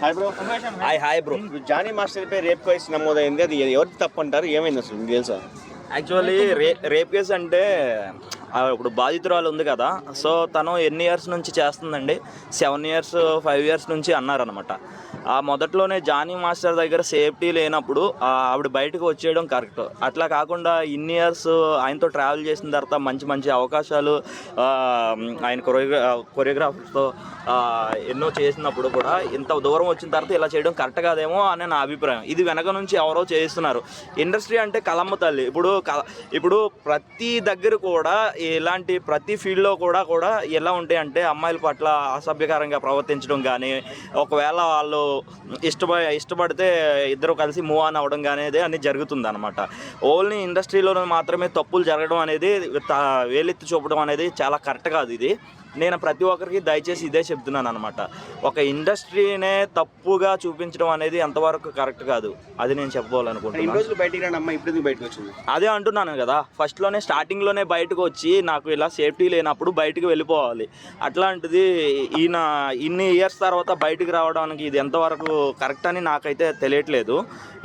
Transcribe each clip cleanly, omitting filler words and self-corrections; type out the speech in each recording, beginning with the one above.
Hi bro. Hi bro. Jani master పై rape case నమోదైంది, అది ఎవరికి తప్పు అంటారు, ఏమైంది అసలు మీకు తెలుసా? యాక్చువల్లీ రేప్ కేసు అంటే ఇప్పుడు బాధితురాలు ఉంది కదా, సో తను ఎన్ని ఇయర్స్ నుంచి చేస్తుందండి, 7 years 5 years నుంచి అన్నారనమాట. ఆ మొదట్లోనే జానీ మాస్టర్ దగ్గర సేఫ్టీ లేనప్పుడు ఆవిడ బయటకు వచ్చేయడం కరెక్ట్. అట్లా కాకుండా ఇన్ని ఇయర్స్ ఆయనతో ట్రావెల్ చేసిన తర్వాత మంచి మంచి అవకాశాలు ఆయన కొరియోగ్రాఫర్స్తో ఎన్నో చేసినప్పుడు కూడా ఇంత దూరం వచ్చిన తర్వాత ఇలా చేయడం కరెక్ట్ కాదేమో అని నా అభిప్రాయం. ఇది వెనక నుంచి ఎవరో చేస్తున్నారు. ఇండస్ట్రీ అంటే కలమ్మ తల్లి. ఇప్పుడు ప్రతి దగ్గర కూడా ఇలాంటి ప్రతి ఫీల్డ్లో కూడా ఎలా ఉంటాయి అంటే అమ్మాయిల పట్ల అసభ్యకరంగా ప్రవర్తించడం కానీ, ఒకవేళ వాళ్ళు ఇష్టపడితే ఇద్దరు కలిసి మూవ్ ఆన్ అవ్వడం కానీ అన్నీ జరుగుతుంది అనమాట. ఓన్లీ ఇండస్ట్రీలో మాత్రమే తప్పులు జరగడం అనేది, వేలెత్తి చూపడం అనేది చాలా కరెక్ట్ కాదు. ఇది నేను ప్రతి ఒక్కరికి దయచేసి ఇదే చెప్తున్నాను అనమాట. ఒక ఇండస్ట్రీనే తప్పుగా చూపించడం అనేది ఎంతవరకు కరెక్ట్ కాదు, అది నేను చెప్పాలనుకుంటున్నాను. అదే అంటున్నాను కదా, ఫస్ట్లోనే స్టార్టింగ్లోనే బయటకు వచ్చి నాకు ఇలా సేఫ్టీ లేనప్పుడు బయటకు వెళ్ళిపోవాలి. అట్లాంటిది ఈయన ఇన్ని ఇయర్స్ తర్వాత బయటకు రావడానికి ఇది ఎంతవరకు కరెక్ట్ అని నాకైతే తెలియట్లేదు.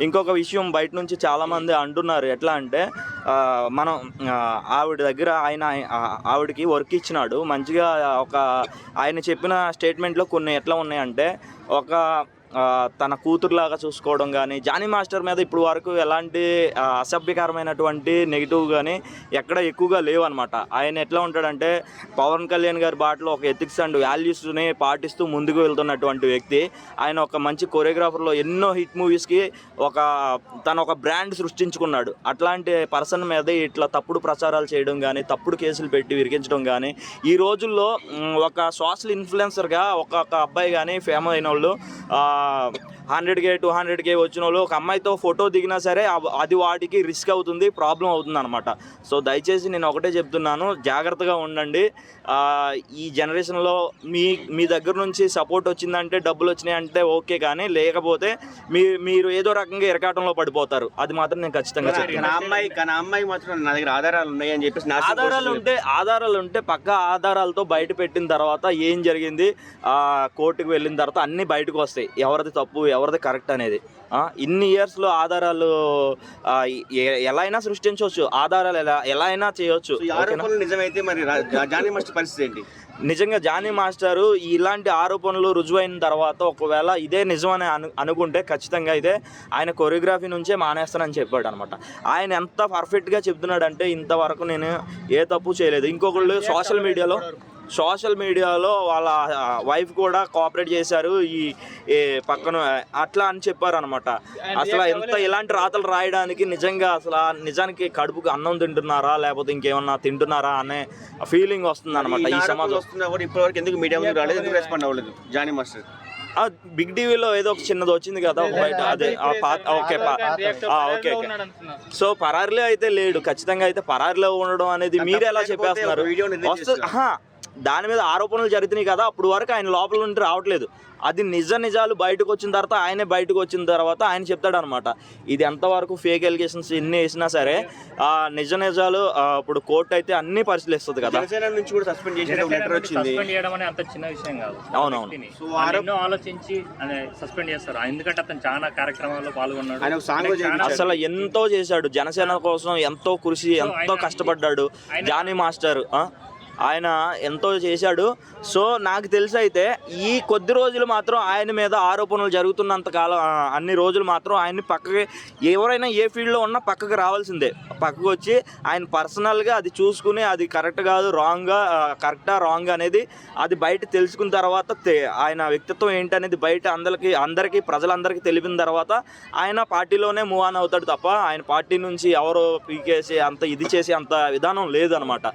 ఇంకొక విషయం బయట నుంచి చాలామంది అంటున్నారు, ఎట్లా అంటే మనం ఆవిడ దగ్గర ఆవిడకి వర్క్ ఇచ్చినాడు మంచిగా. ఆయన చెప్పిన స్టేట్మెంట్లో కొన్ని ఎట్లా ఉన్నాయంటే, తన కూతురులాగా చూసుకోవడం కానీ, జానీ మాస్టర్ మీద ఇప్పుడు వరకు ఎలాంటి అసభ్యకరమైనటువంటి నెగిటివ్ కానీ ఎక్కడ ఎక్కువగా లేవన్నమాట. ఆయన ఎట్లా ఉంటాడంటే, పవన్ కళ్యాణ్ గారి బాటలో ఒక ఎథిక్స్ అండ్ వాల్యూస్ని పాటిస్తూ ముందుకు వెళ్తున్నటువంటి వ్యక్తి. ఆయన ఒక మంచి కొరియోగ్రాఫర్లో ఎన్నో హిట్ మూవీస్కి తను ఒక బ్రాండ్ సృష్టించుకున్నాడు. అట్లాంటి పర్సన్ మీద ఇట్లా తప్పుడు ప్రచారాలు చేయడం కానీ, తప్పుడు కేసులు పెట్టి విరిగించడం కానీ, ఈ రోజుల్లో ఒక సోషల్ ఇన్ఫ్లుయెన్సర్గా ఒక అబ్బాయి కానీ ఫేమస్ అయిన వాళ్ళు 100K 200K వచ్చిన వాళ్ళు ఒక అమ్మాయితో ఫోటో దిగినా సరే అది వాటికి రిస్క్ అవుతుంది, ప్రాబ్లం అవుతుంది అనమాట. సో దయచేసి నేను ఒకటే చెప్తున్నాను, జాగ్రత్తగా ఉండండి. ఈ జనరేషన్లో మీ దగ్గర నుంచి సపోర్ట్ వచ్చిందంటే, డబ్బులు వచ్చినాయి అంటే ఓకే, కానీ లేకపోతే మీరు ఏదో రకంగా ఇరకాటంలో పడిపోతారు. అది మాత్రం నేను ఖచ్చితంగా చెప్తాను. అమ్మాయి మాత్రం నా దగ్గర ఆధారాలు ఉన్నాయి అని చెప్పేసి, ఆధారాలు ఉంటే పక్కా ఆధారాలతో బయట పెట్టిన తర్వాత ఏం జరిగింది, కోర్టుకు వెళ్ళిన తర్వాత అన్నీ బయటకు వస్తాయి, ఎవరిది తప్పు ఎవరిది కరెక్ట్ అనేది. ఇన్ని ఇయర్స్లో ఆధారాలు ఎలా అయినా సృష్టించవచ్చు, ఆధారాలు ఎలా అయినా చేయవచ్చు. నిజమైతే మరి జానీ మాస్టర్ పరిస్థితి ఏంటి? నిజంగా జానీ మాస్టరు ఇలాంటి ఆరోపణలు రుజువైన తర్వాత ఒకవేళ ఇదే నిజమని అనుకుంటే ఖచ్చితంగా ఇదే ఆయన కొరియోగ్రఫీ నుంచే మానేస్తానని చెప్పాడు అనమాట. ఆయన ఎంత పర్ఫెక్ట్గా చెప్తున్నాడంటే, ఇంతవరకు నేను ఏ తప్పు చేయలేదు. ఇంకొకళ్ళు సోషల్ మీడియాలో వాళ్ళ వైఫ్ కూడా కోఆపరేట్ చేశారు ఈ పక్కన అట్లా అని చెప్పారు అనమాట. అసలు ఇలాంటి రాతలు రాయడానికి నిజానికి కడుపుకు అన్నం తింటున్నారా లేకపోతే ఇంకేమన్నా తింటున్నారా అనే ఫీలింగ్ వస్తుంది అనమాట. ఈ సమాజం ఇప్పటివరకు ఎందుకు మీడియా ముందుకు రాలేదు, ఎందుకు రెస్పాండ్ అవ్వలేదు జానీ మాస్టర్? బిగ్ టీవీలో ఏదో ఒక చిన్నది వచ్చింది కదా బయట, అదే ఓకే. సో పరారిలో అయితే లేడు, ఖచ్చితంగా అయితే పరారిలో ఉండడం అనేది మీరు ఎలా చెప్పేస్తున్నారు? దాని మీద ఆరోపణలు జరుగుతున్నాయి కదా, అప్పుడు వరకు ఆయన లోపల నుండి రావట్లేదు. అది నిజాలు బయటకు వచ్చిన తర్వాత ఆయన చెప్తాడు అనమాట. ఇది ఎంతవరకు ఫేక్ ఎలిగేషన్స్ ఎన్ని వేసినా సరే నిజాలు ఇప్పుడు కోర్టు అయితే అన్ని పరిశీలిస్తుంది కదా. అవునవును, ఆలోచించి సస్పెండ్ చేస్తారు, ఎందుకంటే అతను చాలా కార్యక్రమాల్లో పాల్గొన్నాడు, అసలు ఎంతో చేశాడు జనసేన కోసం, ఎంతో కృషి, ఎంతో కష్టపడ్డాడు జానీ మాస్టర్. ఆయన ఎంతో చేశాడు. సో నాకు తెలిసి అయితే ఈ కొద్ది రోజులు మాత్రం ఆయన మీద ఆరోపణలు జరుగుతున్నంత కాలం అన్ని రోజులు మాత్రం ఆయన్ని పక్కకి, ఎవరైనా ఏ ఫీల్డ్లో ఉన్నా పక్కకు రావాల్సిందే. పక్కకు వచ్చి ఆయన పర్సనల్గా అది చూసుకుని అది కరెక్ట్ కాదు, కరెక్టా రాంగ్ అనేది అది బయట తెలుసుకున్న తర్వాత, ఆయన వ్యక్తిత్వం ఏంటనేది బయట అందరికీ ప్రజలందరికీ తెలిపిన తర్వాత ఆయన పార్టీలోనే మూవ్ ఆన్ అవుతాడు తప్ప ఆయన పార్టీ నుంచి ఎవరో పీకేసి అంత ఇది చేసి అంత విధానం లేదనమాట.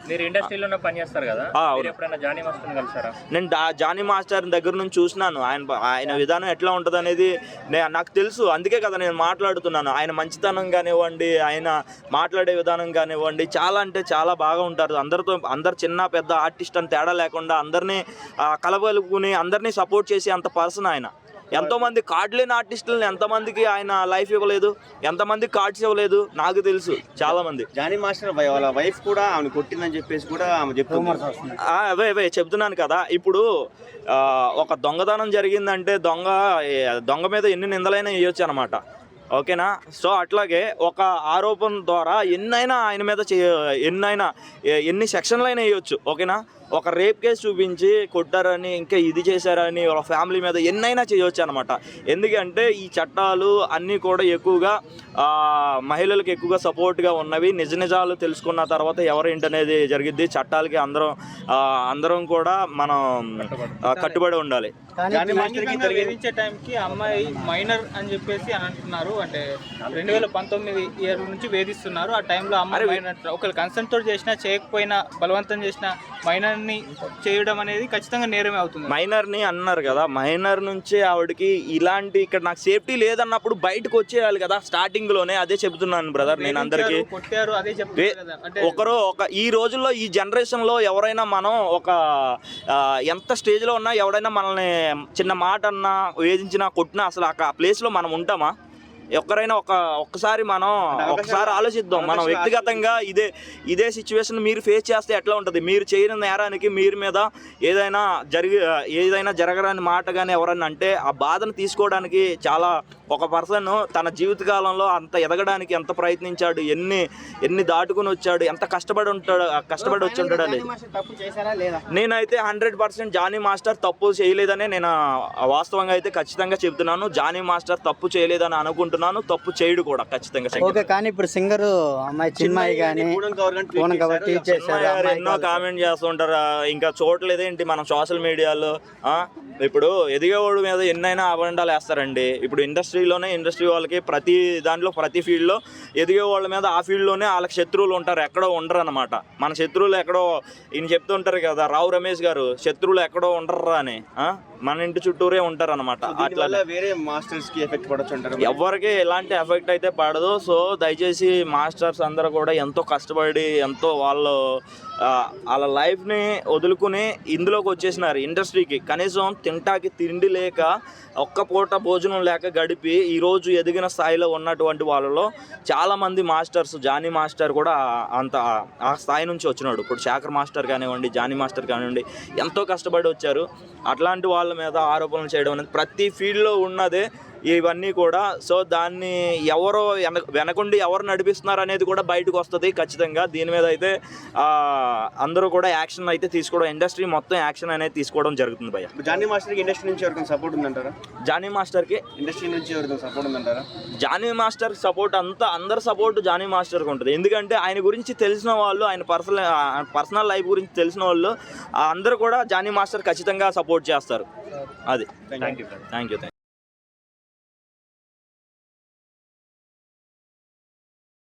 నేను జానీ మాస్టర్ దగ్గర నుంచి చూసినాను, ఆయన విధానం ఎట్లా ఉంటుంది అనేది నాకు తెలుసు. అందుకే కదా నేను మాట్లాడుతున్నాను. ఆయన మంచితనం కానివ్వండి, ఆయన మాట్లాడే విధానం కానివ్వండి, చాలా అంటే చాలా బాగా ఉంటారు. అందరు చిన్న పెద్ద ఆర్టిస్ట్ అని తేడా లేకుండా అందరినీ కలబలుకుని అందరినీ సపోర్ట్ చేసి అంత పర్సన్ ఆయన. ఎంతోమంది కార్డు లేని ఆర్టిస్టులను ఎంతమందికి ఆయన లైఫ్ ఇవ్వలేదు, ఎంతమంది కార్డ్స్ ఇవ్వలేదు నాకు తెలుసు చాలా మంది. జానీ మాస్టర్ వాళ్ళ వైఫ్ కూడా ఆమె కొట్టిందని చెప్పేసి కూడా ఆమె చెప్తున్నారు. అవే చెప్తున్నాను కదా. ఇప్పుడు ఒక దొంగతనం జరిగిందంటే దొంగ మీద ఎన్ని నిందలైనా వేయొచ్చు అనమాట, ఓకేనా. సో అట్లాగే ఒక ఆరోపణ ద్వారా ఎన్నైనా ఆయన మీద ఎన్ని సెక్షన్లు అయినా వేయొచ్చు, ఓకేనా. ఒక రేప్ కేసు చూపించి కొట్టారని ఇంకా ఇది చేశారని వాళ్ళ ఫ్యామిలీ మీద ఎన్నైనా చేయవచ్చు అనమాట. ఎందుకంటే ఈ చట్టాలు అన్నీ కూడా ఎక్కువగా మహిళలకు ఎక్కువగా సపోర్ట్గా ఉన్నవి. నిజాలు తెలుసుకున్న తర్వాత ఎవరేంటనేది జరిగిద్ది. చట్టాలకి అందరం కూడా మనం కట్టుబడి ఉండాలి. వేధించే టైంకి అమ్మాయి మైనర్ అని చెప్పేసి అని అంటున్నారు. అంటే 2019 ఇయర్ నుంచి వేధిస్తున్నారు. ఆ టైంలో అమ్మాయి మైనర్, ఒకరు కన్సెంట్ తోటి చేసినా చేయకపోయినా బలవంతం చేసిన మైనర్ని చేయడం అనేది ఖచ్చితంగా నేరమే అవుతుంది. మైనర్ని అన్నారు కదా, మైనర్ నుంచి ఆవిడకి ఇలాంటి ఇక్కడ నాకు సేఫ్టీ లేదన్నప్పుడు బయటకు వచ్చేయాలి కదా స్టార్టింగ్ లోనే. అదే చెప్తున్నాను బ్రదర్ నేను అందరికీ. కొట్టారు అదే చెప్తారు. ఈ రోజుల్లో ఈ జనరేషన్ లో ఎవరైనా మనం ఎంత స్టేజ్ లో ఉన్నా ఎవరైనా మనల్ని చిన్న మాట అన్నా వేధించినా కొట్టినా అసలు ఆ ప్లేస్ లో మనం ఉంటామా? ఒక్కరైనా ఒక్కసారి ఆలోచిద్దాం. మనం వ్యక్తిగతంగా ఇదే సిచ్యువేషన్ మీరు ఫేస్ చేస్తే ఎట్లా ఉంటుంది? మీరు చేయని నేరానికి మీరు మీద ఏదైనా జరగరాని మాట కానీ ఎవరన్నా అంటే ఆ బాధను తీసుకోవడానికి చాలా ఒక పర్సన్ తన జీవితకాలంలో అంత ఎదగడానికి ఎంత ప్రయత్నించాడు, ఎన్ని దాటుకుని వచ్చాడు, ఎంత కష్టపడి వచ్చి ఉంటాడు అని. నేనైతే 100% జానీ మాస్టర్ తప్పు చేయలేదనే నేను వాస్తవంగా అయితే ఖచ్చితంగా చెప్తున్నాను. జానీ మాస్టర్ తప్పు చేయలేదని అనుకుంటున్నాను, తప్పు చేయడు కూడా ఖచ్చితంగా. ఓకే, కానీ ఇప్పుడు సింగర్ అమ్మాయి చిన్మయి గానీ ఎన్నో కామెంట్ చేస్తుంటారు, ఇంకా చూడలేదేంటి మనం సోషల్ మీడియాలో. ఇప్పుడు ఎదిగేవాడు మీద ఎన్నైనా అబండాలు వేస్తారండి. ఇప్పుడు ఇండస్ట్రీ వాళ్ళకి ప్రతి ఫీల్డ్లో ఎదిగే వాళ్ళ మీద ఆ ఫీల్డ్లోనే వాళ్ళకి శత్రువులు ఉంటారు, ఎక్కడో ఉండరు అనమాట. మన శత్రువులు ఎక్కడో ఈయన చెప్తుంటారు కదా రావు రమేష్ గారు, శత్రువులు ఎక్కడో ఉండరు అని, మన ఇంటి చుట్టూరే ఉంటారు అనమాట. అట్లా వేరే మాస్టర్స్ కి ఎఫెక్ట్ పడొచ్చు అంటారు. ఎవరికి ఎలాంటి ఎఫెక్ట్ అయితే పడదు. సో దయచేసి మాస్టర్స్ అందరూ కూడా ఎంతో కష్టపడి ఎంతో వాళ్ళ లైఫ్ని వదులుకుని ఇందులోకి వచ్చేసినారు ఇండస్ట్రీకి. కనీసం తింటాకి తిండి లేక ఒక్క పూట భోజనం లేక గడిపి ఈరోజు ఎదిగిన స్థాయిలో ఉన్నటువంటి వాళ్ళలో చాలామంది మాస్టర్స్, జానీ మాస్టర్ కూడా ఆ స్థాయి నుంచి వచ్చినాడు. ఇప్పుడు శేఖర్ మాస్టర్ కానివ్వండి, జానీ మాస్టర్ కానివ్వండి, ఎంతో కష్టపడి వచ్చారు. అట్లాంటి వాళ్ళ మీద ఆరోపణలు చేయడం అనేది ప్రతి ఫీల్డ్లో ఉన్నదే ఇవన్నీ కూడా. సో దాన్ని ఎవరో వెనకుండి ఎవరు నడిపిస్తున్నారు అనేది కూడా బయటకు వస్తుంది ఖచ్చితంగా. దీని మీద అయితే అందరూ కూడా యాక్షన్ అయితే తీసుకోవడం, ఇండస్ట్రీ మొత్తం యాక్షన్ అనేది తీసుకోవడం జరుగుతుంది భయ్య. జానీ మాస్టర్కి ఇండస్ట్రీ నుంచి ఎవరికైనా సపోర్ట్ ఉందంటారా? జానీ మాస్టర్కి ఇండస్ట్రీ నుంచి ఎవరికైనా సపోర్ట్ ఉందంటారా? జానీ మాస్టర్ సపోర్ట్ అందరి సపోర్ట్ జానీ మాస్టర్కి ఉంటుంది. ఎందుకంటే ఆయన గురించి తెలిసిన వాళ్ళు, ఆయన పర్సనల్ లైఫ్ గురించి తెలిసిన వాళ్ళు అందరూ కూడా జానీ మాస్టర్ ఖచ్చితంగా సపోర్ట్ చేస్తారు. అది. Thank you.